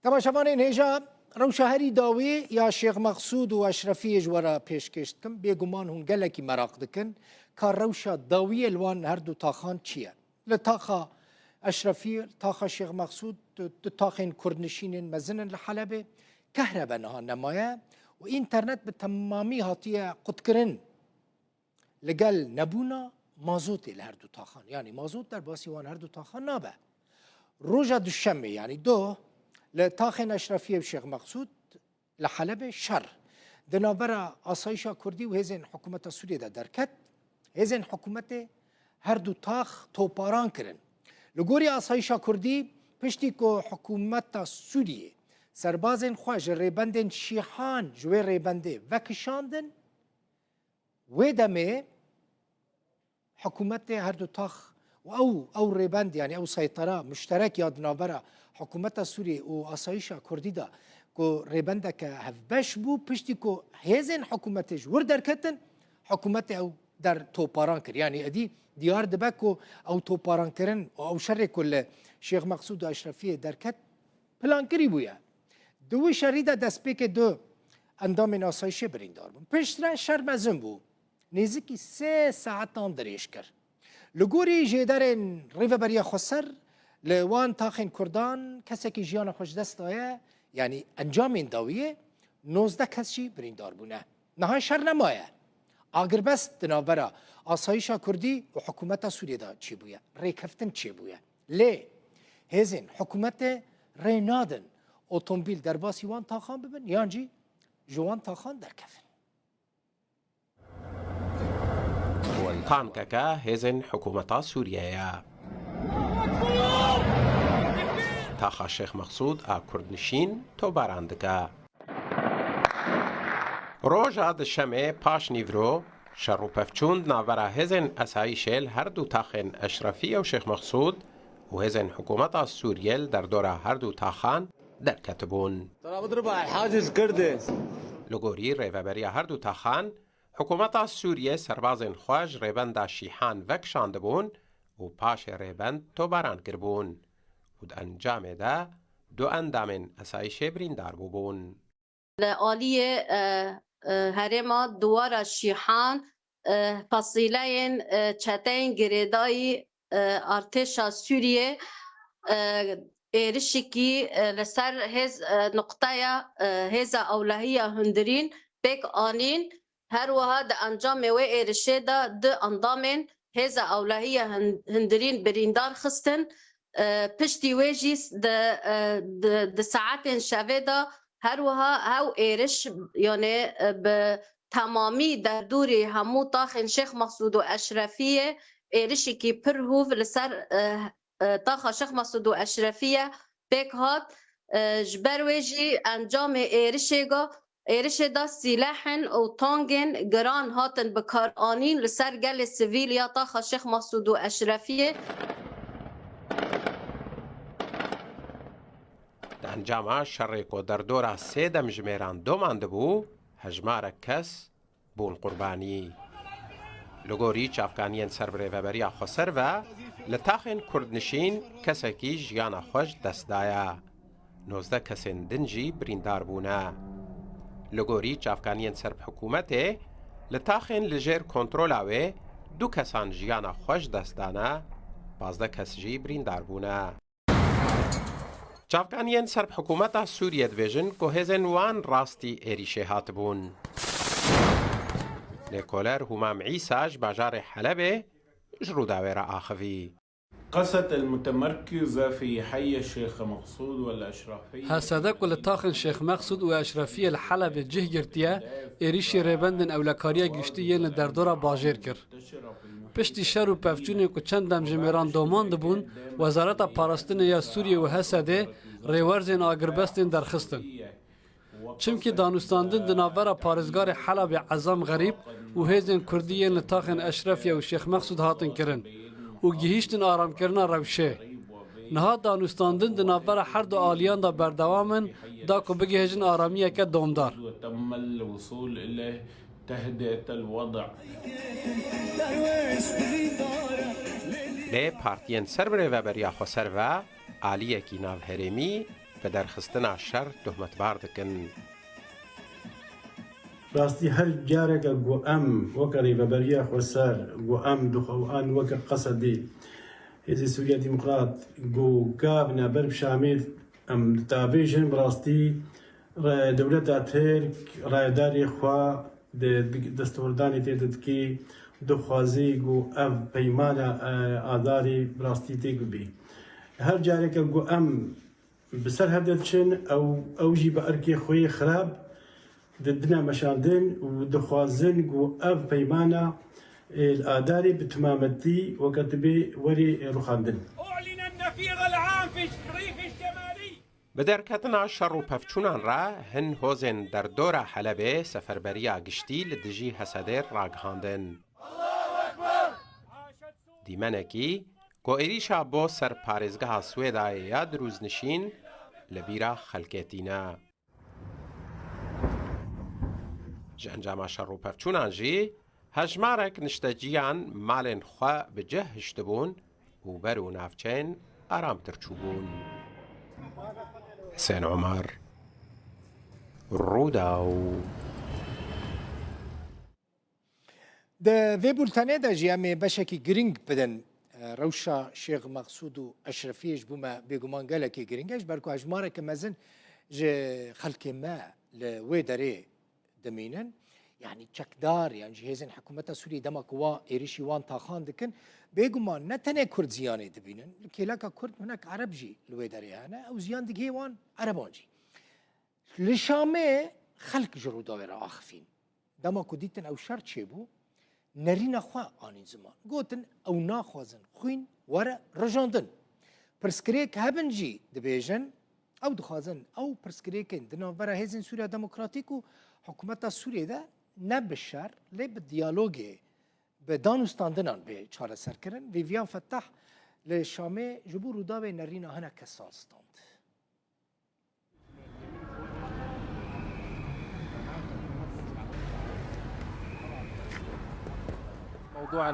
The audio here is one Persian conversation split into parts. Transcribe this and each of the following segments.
تماشاوان نهجا روشهری داوی یا شیخ مقصود و اشرفی جوارا پیشکش کم بیگمان هون گلکی مراق دکن کار روشا داوی الوان هر دو تاخان چیه لطاخا اشرفی تاخا شیخ مقصود تاخین کردنشین مزن لحلبه كهرباء نها نمايا وإنترنت بتمامي هاتية قد كرن لقال نبونا مازوت الهردو تاخان يعني مازوت در باسي وان هردو تاخان نابه روجا دوشمه يعني دو لتاخن أشرفية بشيخ مقصود لحلبة شر دنابرا آسايشا كردي وهزين حكومة سوريا دا دركت هزين حكومة هردو تاخ توپاران كرن لغوري آسايشا كردي پشتی کو حکومت سوریه سربازین خوش ریبندن شیحان جوی ریبنده وکشاندن و دمه حکومت هر دو تاخ و او ریبند يعني او سيطره مشترك يا نابرا حکومت سوریه و آسایشا کردی دا کو ریبنده که هفبش بو پشتی کو هزین حکومتش وردر کتن حکومت او در توپاران کر يعني ادي ديار دبكو او توپاران کرن او شر كل شيخ مقصود اشرفيه دركت پلان کری بویا دو شریده دست پیک دو اندام آسایش بریندار بون پشتره شرمزم بو نزدیکی 3 ساعتان دریش کرد لگوری جدرن ریو بریا خسر لوان تاخین کردان کسی که جیان خوش دست آیا یعنی انجام این داویه 19 کسی بریندار بونه نهای شر نمایه اگر بس دنابرا آسایش کردی و حکومت سوریه دا چی بویا ریکفتن چی بویا لی هزین حکومت رینادن اتومبیل در باسی وان تاخان ببن یانجی جوان تاخان در کفن تانككا هزن حكومة سوريا تاخا الشيخ مقصود كردنشين تو باراندكا روجا دشمه پاش نيفرو شرو پفچوند ناورا هزن اسايشل هر دو تاخن اشرفية و شيخ مقصود و هزن حكومة سوريا در دورا هر دو تاخان در کتبون حاجز کرده لگوری ریوبریا هر دو تاخان حکومت سوریه سربازین خواج ریبند شیحان وکشانده بون و پاش ریبند تو باران کربون و در انجام ده دو اندامن اسایش بریندار بون آلیه هرما دوار شیحان فصیلین چتین گریدای ارتش سوریه ایرشکی لسر هز نقطه هز اولهیه هندرین بک آنین هر وها د انجام و ایرشه د اندامن هز اولهیه هندرین بریندار خستن پشتی ویجیس د ساعت شوه دا هر وها او ایرش یعنی به تمامی در دوری همو تاخن شیخ مقصود و اشرفیه ایرشی که پر هوف لسر تاخا شيخ مقصود و اشرفیه بک هات جبرویجی انجام ایرشه دا سلاحن و تانگن گران هاتن بکار آنین لسر گل سویل یا تاخا شيخ مقصود و اشرفیه در انجام شرکو در دورا 3 دمجمیران دو مانده بو هجمار کس بون قربانی لگوری چافکانین سربره و بریا خسر و لتاخن کردنشین کسکی جیان خوش دست دایا 19 کسین دنجی بریندار بونا لگوری چافکانین سرب حکومته لتاخن لجر کنترول آوه 2 کسان جیان خوش دست دانا 15 کس جی بریندار بونا چافکانین سرب حکومتا سوریه دویژن که هزن وان راستی ایریشه هات بون نيكولار همام عيسى باجار حلبة جرو داويرة آخفي قصة المتمركزة في حي الشيخ مقصود والأشرفية هسادك ولتاخن شيخ مقصود وأشرفية الحلبة جه جرتيا إريشي ريبندن أولكاريا گشتيين در دورا باجر كر پشتی شر و پفچونی که چند دم جمیران دومان دبون وزارت پاراستن یا سوریه و هساده ریورزین آگربستین درخستن چمکی دانستاندن دناورا پارزگار حلب عظام غریب و هیزن کردیین لتاخن اشرفیه و شیخ مقصود هاتن کرن و گیهیشتن آرام کرنا روشه نها دانستاندن دناورا هر دو آلیان دا بردوامن دا که بگیهجن آرامیه که دومدار وتم الوصول إليه تهدئة الوضع لی پارتین سربره و بریا خسر و آلیه کی ناو هرمی بە دەرخستنا شەر تۆهمەتبار دەکەن. ڕاستی هەر جارێکە گۆ ئەم وەکە ڕێبەبەریە خۆسەر گۆ ئەم دوخەوان وەکە قەسەدی هێزی سووریا دیموکرات گۆ گابنە بەر شامێت ئەم تابێژن بڕاستی دەولەتا ترک ڕایداری خوا دەستوەردانی تێدەتکی دخوازی گۆ ئەv پەیمانە ئاداری بڕاستی تێک ببی هەر جارێکە گۆ ئەم بسەر هەردەچن ئەوژی بە ئەرکێ خۆی خراپ ددنا مشاندن و دخوازن گو اف پیمانا الاداري بتمامتي وكتبي وري روخاندن. اعلن النفير العام في الريف الشمالي. بە دەرکەتنا شەڕ و پەفچوونان ڕا هەن هۆزێن دەردۆرە حەلەبێ سەفەربەریە گشتی لە دژی هەسەدێر ڕاگەهاندن. دیمەنێکی کۆ عێریشا بۆ سەر پارێزگەها سوێدایە یا دروستنشین لە بیرە خەلکێتینە. ji encama şer û pevçûnan jî hejmarek nişteciyan malên xwe bi cih hiştibûn û ber û navçeyên aramtir çûbûn. Hüseyn Umar, Rûdaw. Di vê bultenê de jî em ê beşekî giring bidin rewşa Şêx Mexsûd û Eşrefiyê ji bo me bêguman gelekî giring e ji ber ku hejmareke mezin ji xelkê me li wê derê دمينن يعني تشكدار يعني جهازن حكومة سوريا دما قوا إيريشي وان تاخان دكن بيجوما نتنى كرد زيانة دبينن كيلاكا كرد هناك عرب جي الويداري هنا أو زيان دقي وان عربان جي لشامة خلق جرودا ورا آخفين دما كوديتن أو شرط شيبو نرينا خوا آنين زمان قوتن أو ناخوازن خوين ورا رجاندن برسكريك هبن جي دبيجن أو دخوازن أو برسكريكن دنا ورا هزن سوريا ديمقراطيكو حکومت سوریه ده نه به شر لی به دیالوگی به دانستاندنان به چاره سر کردن ویویان فتح لی شامه جبور رودا به نرینا هنه کساستاند موضوع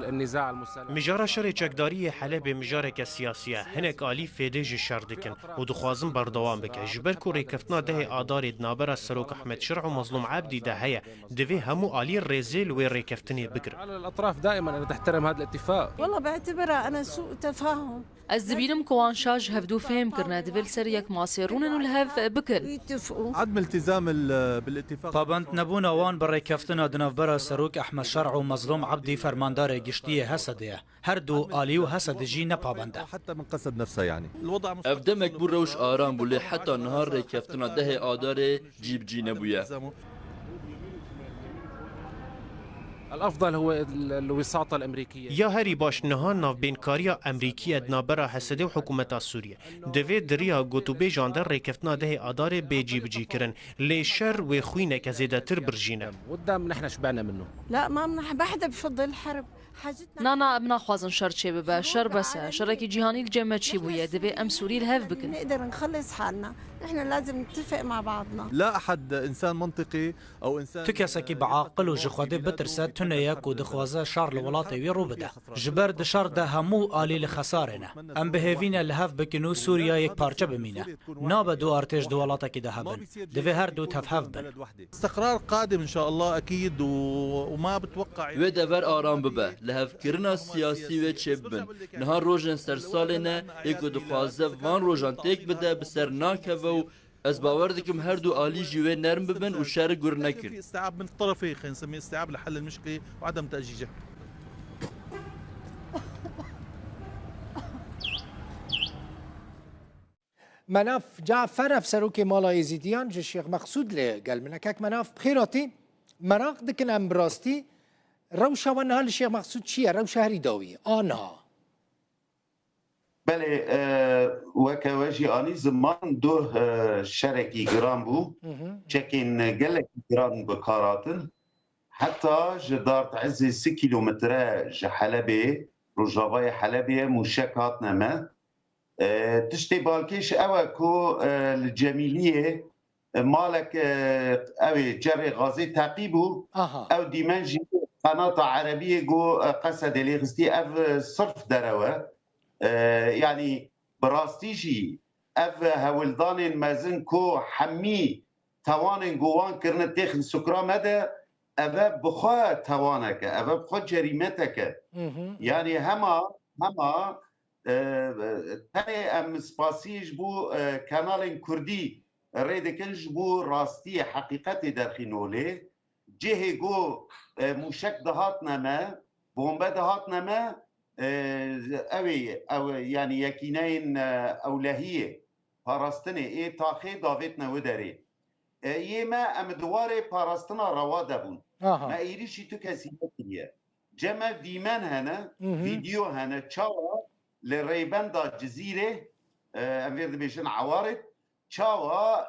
النزاع المسلح مجارة شر چکداری حلب مجارك سياسية هنك آلي فيديج شر دكن و دخوازن بردوام بك جبر كو ريكفتنا ده آدار دنابر السروك أحمد شرع ومظلوم عبدي ده هيا دوي همو آلي الرزيل ويريكفتني بكر على الأطراف دائما أنا تحترم هذا الاتفاق والله بعتبرها أنا سوء تفاهم از دبینم کوان شاج هفدو فهم کرنا دبل سر یک ماسيرون الهف بكر يتفقوا عدم التزام بالاتفاق طابند نبونا وان برای کفتنا دنافبرا سروک احمد شرع و مظلوم عبدی فرماندار گشتی هسده هر دو آلی و هسد جی نپابنده حتى من قصد نفسه يعني الوضع افدمك بو روش آرام بولی حتی نهار کفتنا ده آدار جیب جی نبویه الأفضل هو الوساطة الأمريكية يا هري باش نهان ناف بينكاريا أمريكية دنابرا حسده وحكومة سوريا دوي دريا قوتوبي جاندر ريكفتنا ده آدار بيجي بجي كرن لي شر وخوينة كزيدة تر برجينا قدام نحن شبعنا منه لا ما بحدا بفضل الحرب نانا ابنا خوازن شر چه ببا شر بس شركي جهاني الجمع چي بويا دبي ام سوري الهف بكن نقدر نخلص حالنا نحن لازم نتفق مع بعضنا لا أحد إنسان منطقي أو إنسان تكسكي بعاقل و جخوده بترسد تنياك و دخوازه شار الولاطي ويرو بده جبر دشار ده همو آلي لخسارنا ام بهيفين الهف بكنو سوريا يك بارچه بمينه نابا دو ارتش دولاتك ده هبن دوي هر دو تفهف بن استقرار قادم إن شاء الله أكيد وما بتوقع ودفر آرام ببه لهف کرنا سیاسی و چبن نهار روزن سر سالنه یکو دخوازه وان روزان تک بده بسر ناکه و از باور دکم هر دو آلی جوه نرم ببن و شر گر نکر استيعاب من الطرفين خلينا نسميه استيعاب لحل المشكله وعدم تأجيجها مناف جعفر افسروك مالا يزيديان جي الشيخ مقصود لي قال منك هيك مناف بخيراتي مراق دكن ام براستي روشة وانها الشيخ مقصود شيء روشة هريداوية آنها بله وكواجي آني زمان دو شركي جرام بو چكين قلق جرام بكاراتن حتى جدارت عزي 6 كيلومتر جحلبي رجاباي حلبي مشكات نما تشتي بالكيش اوكو الجميلية مالك اوي جري غازي تعقيبو او ديمانجي قناة عربية جو قصد اللي غستي اف صرف دروا يعني براستيجي اف هولدان مزن کو حمی توان گوان کرن تخن سکرا مده اف بخوا توانک اف بخوا جریمتک يعني هما تاني ام سباسيج بو كانال كردي ريدكنج بو راستي حقيقتي درخينولي جهه جو موشك دهاتنا ما بومبا دهاتنا ما او يعني يكينين اولهيه باراستني اي تاخي دافيتنا ودري يما ام دواري باراستنا روا دبون ما ايريشي تو كسيتيه جمع ديمان هنا فيديو هنا تشاوا لريبندا جزيره امير دبيشن عوارض تشاوا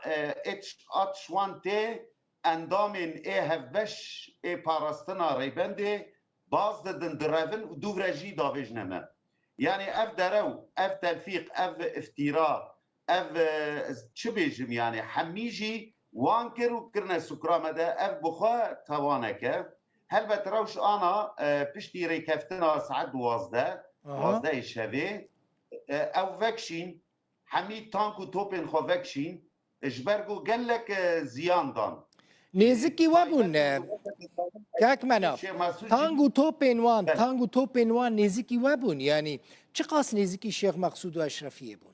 اتش 1 تي اندامين اي هفبش اي باراستنا ريبندي باز دن درافن ودوفراجي دافيجنما يعني اف درو اف تلفيق اف افتراء اف تشبيجم يعني حميجي وانكر وكرنا سكرامدا اف بخوا توانك هل بتروش انا بشتي ريكفتنا ساعات 12 الشبه او فاكشين حميد تانكو توبين خو فاكشين اجبرجو قال لك زيان دان نيزكي وابون كاك مناف تانغو توبين وان نيزكي وابون يعني چقاس نيزكي شيخ مقصود واشرفيه بون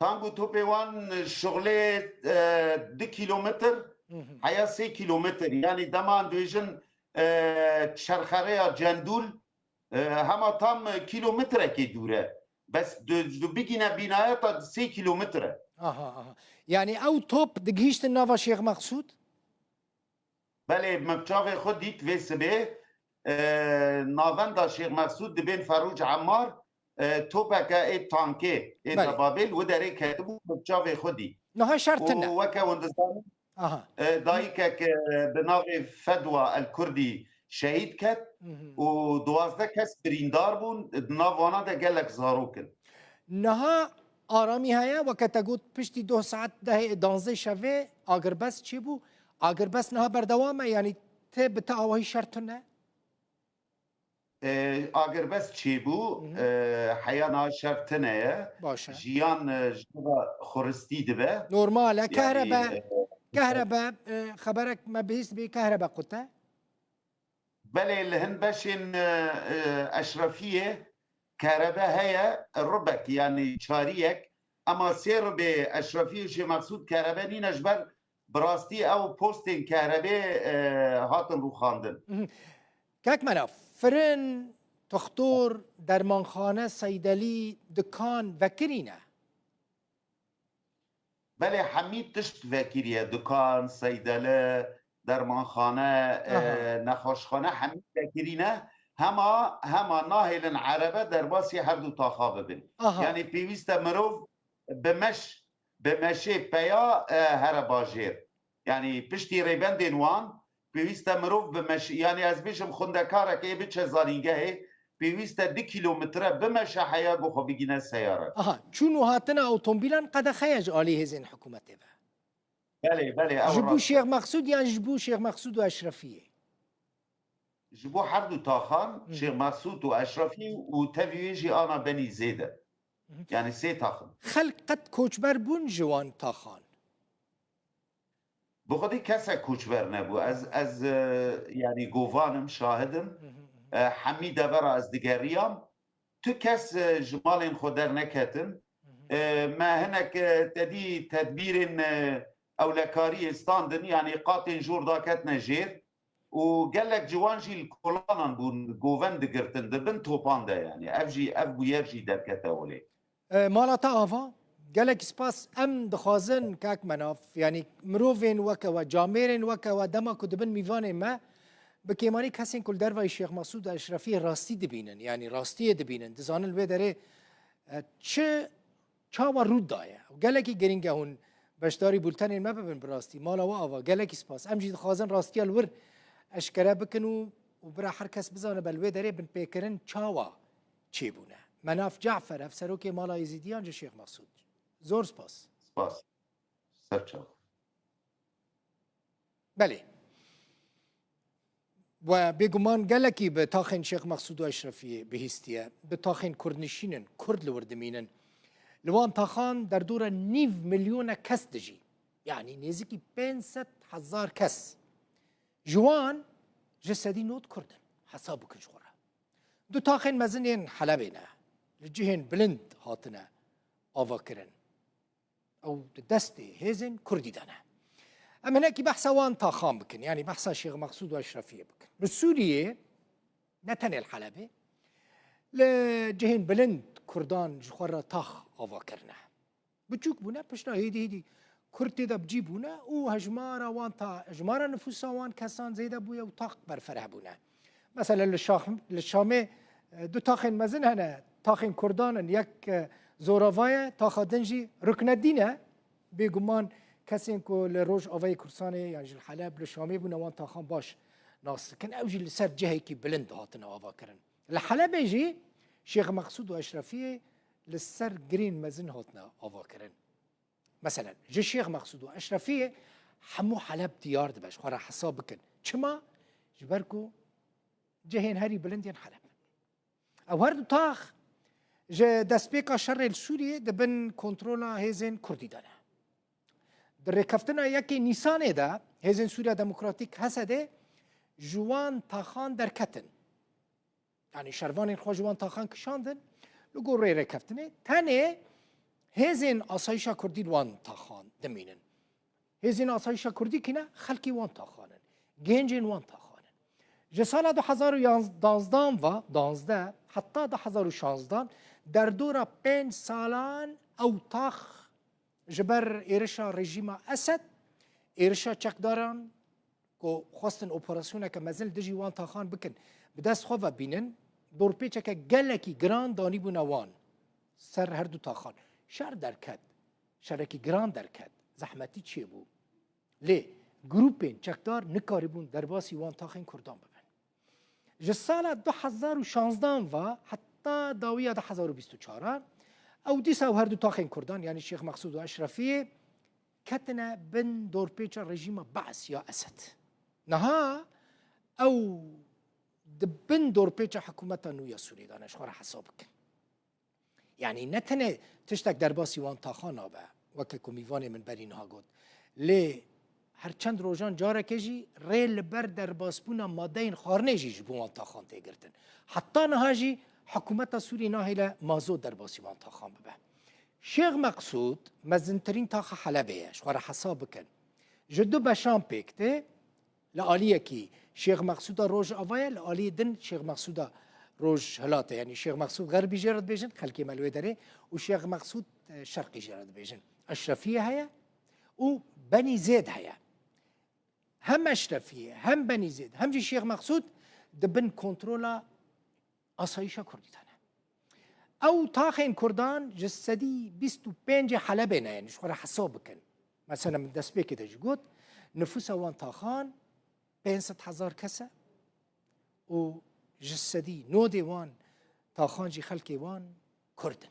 تانغو توبين وان شغله 2 كيلومتر حيا 3 كيلومتر يعني دمان دويجن شرخريا جندول هما تام كيلومتر كي دوره بس دو بيجينا بنايات 3 كيلومتر يعني او توب دقيشت النافا شيخ مقصود بله مبچاوه خود ديت في سبه نافندا شيخ مقصود دبين فاروج عمار توبكا اي تانكي اي دبابل وداري كاتبو مبچاوه خودي نها شرطنا وكا وندزان دايكك بناوي فدوى الكردي شهيد كت ودوازده كس بريندار بون نافانا ده قالك زاروكن نها آرامی هیا و که تگوت پشتی 2 ساعت ده 12 شوه اگر بس چی بو؟ اگر بس نه بردوامه یعنی ته بتا آوهی شرط نه؟ اگر بس چی بو حیانا شرط نه باشه جیان جنبا خورستی دبه نورماله كهرباء خبرك ما بيس بي كهرباء قطع بله الهن باشن اشرفيه كهرباء هي الربك يعني شاريك اما سير باشرفيه شي مقصود كهرباء ني نجبر براستي او بوستين كهرباء هاتن رو خاندن كاك مناف فرن تخطور درمانخانه صيدلي دكان وكرينه بله حمید تشت وکریه دکان صیدله درمانخانه نخاشخانه حمید وکرینه هما ناهلن عربه در باسی هر دو تاخا ببین یعنی پیویست مروف بمشه پیا هر باجیر یعنی پشتی ریبندین وان پیویست مروف بمشه یعنی از بیشم خوندکاره که بچه زارینگه پیویست 2 کیلومتره بمشه حیا بخو بگینه سیاره چونو هاتنا اوتومبیلان قد خیج آلی هزین حکومته بله جبو شیخ مقصود یا جبو شیخ مقصود و اشرفیه جبو هر دو تاخان شیخ مقصود و اشرفی و تفیویجی آنا بنی زیده یعنی 3 تاخان خلق قد کوچبر بون جوان تاخان بخودی کسا کوچبر نبو از یعنی گوانم شاهدم حمید برا از دیگریام تو کس جمالین خود در نکتن ما هناك تدي تدبير اولكاري استاندن يعني قاتن جور داكت نجير وقال لك جوانجي الكولانان بون جوفن دقرتن دبن توباندا يعني افجي يرجي دركتا ولي مالاتا افا قال لك سباس ام دخازن كاك مناف يعني مروفين وكا جاميرين وكا دما كدبن ميفان ما بكيماني كاسين كل دروا الشيخ مسعود اشرفي راستي دبينن يعني راستي دبينن دزان البدره چه چاوا رود دايه وقال لك جرينجا هون بشداري بولتن ما ببن براستي مالا واوا قال لك سباس امجي خازن راستي الور اشكره بكنو وبرا حركس بزانه بالبدره بن بيكرن چاوا چيبونه مناف جعفر افسروكي مالا يزيديان الشيخ مسعود زور سباس سرچاو بله و بگمان گلکی به تاخین شیخ مقصود و اشرفی بهستیه به تاخین کردنشینن کرد لوردمینن لوان تاخان در دور 9 ملیون کس دجی یعنی نزدیکی 500,000 کس جوان جسدی نوت کردن حساب بکن جوره دو تاخین مزنین حلبه نه لجهن بلند هاتنه آوا کرن او دست هزن کردی دانه اما هناك بحث وان تاخان بكن يعني بحث شيخ مقصود واشرفيه بكن بالسوريه نتني الحلبه لجهين بلند كردان جخورا تاخ آوا کرنه بچوك بونا پشنا هيدي كرتي دا بجيبونا او هجمارا وان تا هجمارا نفوسا وان كسان زيدا بويا وطاق برفره بونا مثلا للشامي دو تاخين مزن هنا تاخين كردان يك زوراوايا تاخا دنجي ركن الدينه بيقمان كسين كو لروج اوي كرساني يعني الحلب للشامي بونا وان تاخان باش ناس كان اوجي لسر جهي كي بلند هاتنا آوا كرن الحلب يجي شيخ مقصود واشرفيه للسر جرين مزن هاتنا آوا كرن مثلا جي شيخ مقصود واشرفيه حمو حلب ديار دبش خورا حساب بكن چما جبركو جهين هري بلندين حلب او هردو تاخ جه دسبيكا شر السوري دبن كنترولا هيزن كردي دانا در ركفتنا يكي نيسانه دا هيزن سوريا ديمقراطيك هسده جوان تاخان در كتن يعني شروان خو جوان تاخان كشاندن لگو ري ركفتنه تاني هزين آسایشا کردی وان تاخان دمینن هزين آسایشا کردی کنه خلکی وان تاخانن گنجین وان تاخانن جسال 2011 حتی 2016 در دور 5 سالان او تاخ جبر ایرشا رژیم اسد ایرشا چکداران که خواستن اپراسیونه که مزل دجی وان تاخان بکن بدست خواه بینن دور پیچه که گلکی گران دانی بونوان سر هر دو تاخان شر درکد شرکی گران درکد زحمتی چیه بو لی گروپین چکدار نکاری بون در باسی وان تاخین کردان ببن جسال 2016 و حتی داویه 2024 او دیسا و هر دو تاخین کردان یعنی شیخ مقصود و اشرفیه کتنه بن دور پیچ رژیم بعث یا اسد نها او دبن دور پیچ حکومت نویا سوری دانش خور حساب کن يعني نتنه تشتك درباسي وان تاخان آبه وكا ميواني من برين ها قد لي هر چند روزان جاره كجي ريل بر درباس بونا مادين خارنه جي جبو وان تاخان تيگرتن حتى نهاجي حكومت سوري ناهيلا مازو درباسي وان تاخان ببه شيخ مقصود مزنترين تاخ حلبه شوار حساب كن جدو بشام بيكته لآليه كي شيخ مقصود روج آوائه لآليه دن شيخ مقصود روج هلاته يعني شيخ مقصود غربي جرد بيجن خلكي ملوي داره وشيخ مقصود شرقي جرد بيجن اشرفيه هيا وبني زيد هيا هم اشرفيه هم بني زيد هم جي شيخ مقصود دبن كنترولا آسایشا کردیدانه او تاخين كردان جسدي 25 حلبه يعني شو راح حساب بكن مثلا من دست بك ده جوت نفوس وان تاخان 500,000 كسه و جسدي نو ديوان تاخان جي خلكي وان كردن